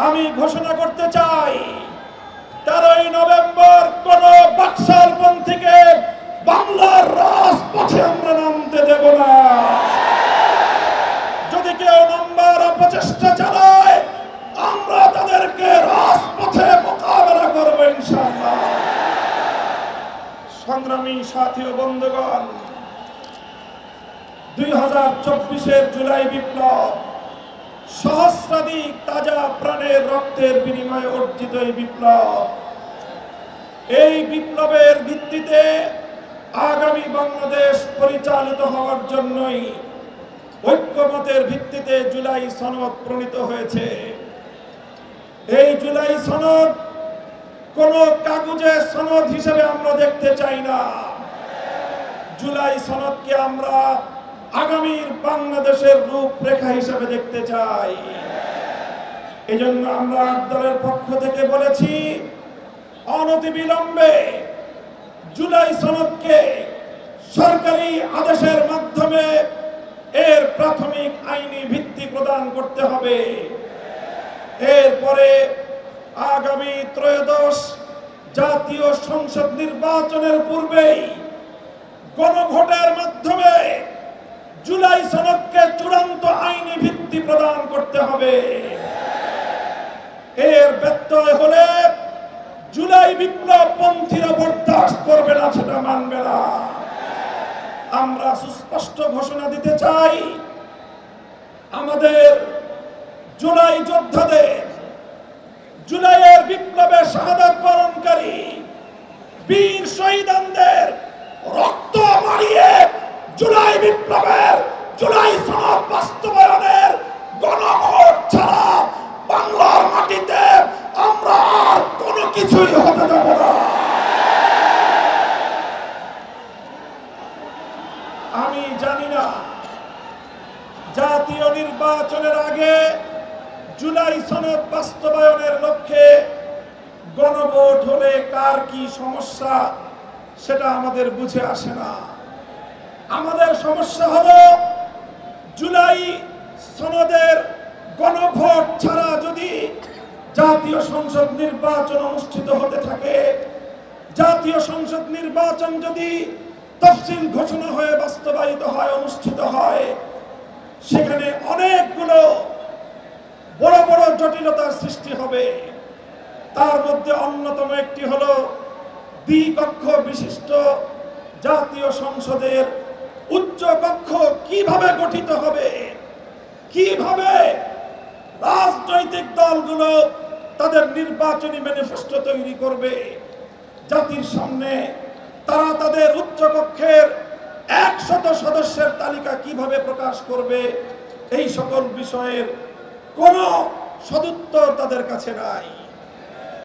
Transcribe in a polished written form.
আমি ঘোষণা করতে চাই 13ই নভেম্বর কোন বাকশালপন্থীকে বাংলার রাজপথে আমরা নামতে দেব না। যদি কেউ নামবার অপচেষ্টা চালায় আমরা তাদেরকে রাজপথে মোকাবেলা করব ইনশাআল্লাহ। সংগ্রামী সাথী ও বন্ধুগণ, 2024-এর জুলাই বিপ্লব সহস্রাধিক তাজা প্রাণের রক্তের বিনিময়ে অর্জিত এই বিপ্লব। এই বিপ্লবের ভিত্তিতে আগামী বাংলাদেশ পরিচালিত হওয়ার জন্যই ঐক্যমতের ভিত্তিতে জুলাই সনদ প্রণীত হয়েছে। এই জুলাই সনদ কোন কাগজের সনদ হিসেবে আমরা দেখতে চাই না। জুলাই সনদকে আমরা আগামীর বাংলাদেশের রূপরেখা হিসেবে দেখতে চাই। এজন্য আমরা দলের পক্ষ থেকে বলেছি, অনতিবিলম্বে জুলাই সনদকে সরকারি আদেশের মাধ্যমে এর প্রাথমিক আইনি ভিত্তি প্রদান করতে হবে। এরপরে আগামী ত্রয়োদশ জাতীয় সংসদ নির্বাচনের পূর্বেই গণভোটের মাধ্যমে জুলাই সনদকে চূড়ান্ত আইনি ভিত্তি প্রদান করতে হবে। এর ব্যত্যয় হলে জুলাই বিপ্লব পন্থীরা বরদাস্ত করবে না, সেটা মানবে না। আমরা সুস্পষ্ট ঘোষণা দিতে চাই, আমাদের জুলাই যোদ্ধাদের, জুলাইয়ের বিপ্লবে শাহাদাত বরণকারী বীর শহীদদের রক্ত মারিয়ে জুলাই বিপ্লবের, জুলাই সনদ বাস্তবায়নের গণভোট ছাড়া বাংলার মাটিতে আমরা আর কোনো কিছুই হতে দেব না। আমি জানি না জাতীয় নির্বাচনের আগে জুলাই সনদ বাস্তবায়নের লক্ষ্যে গণভোট হলে কার কি সমস্যা সেটা আমাদের বুঝে আসে না। আমাদের সমস্যা হলো জুলাই সনদের গণভোট ছাড়া যদি জাতীয় সংসদ নির্বাচন অনুষ্ঠিত হতে থাকে, জাতীয় সংসদ নির্বাচন যদি তফসিল ঘোষণা হয়ে বাস্তবায়িত হয়, অনুষ্ঠিত হয়, সেখানে অনেকগুলো বড় বড় জটিলতার সৃষ্টি হবে। তার মধ্যে অন্যতম একটি হলো দ্বিকক্ষ বিশিষ্ট জাতীয় সংসদের উচ্চ কক্ষ কিভাবে গঠিত হবে, কিভাবে রাজনৈতিক দলগুলো তাদের নির্বাচনী ম্যানিফেস্টো তৈরি করবে, জাতির সামনে তারা তাদের উচ্চ কক্ষের 100 সদস্যের তালিকা কিভাবে প্রকাশ করবে, এই সকল বিষয়ের কোনো সদুত্তর তাদের কাছে নাই।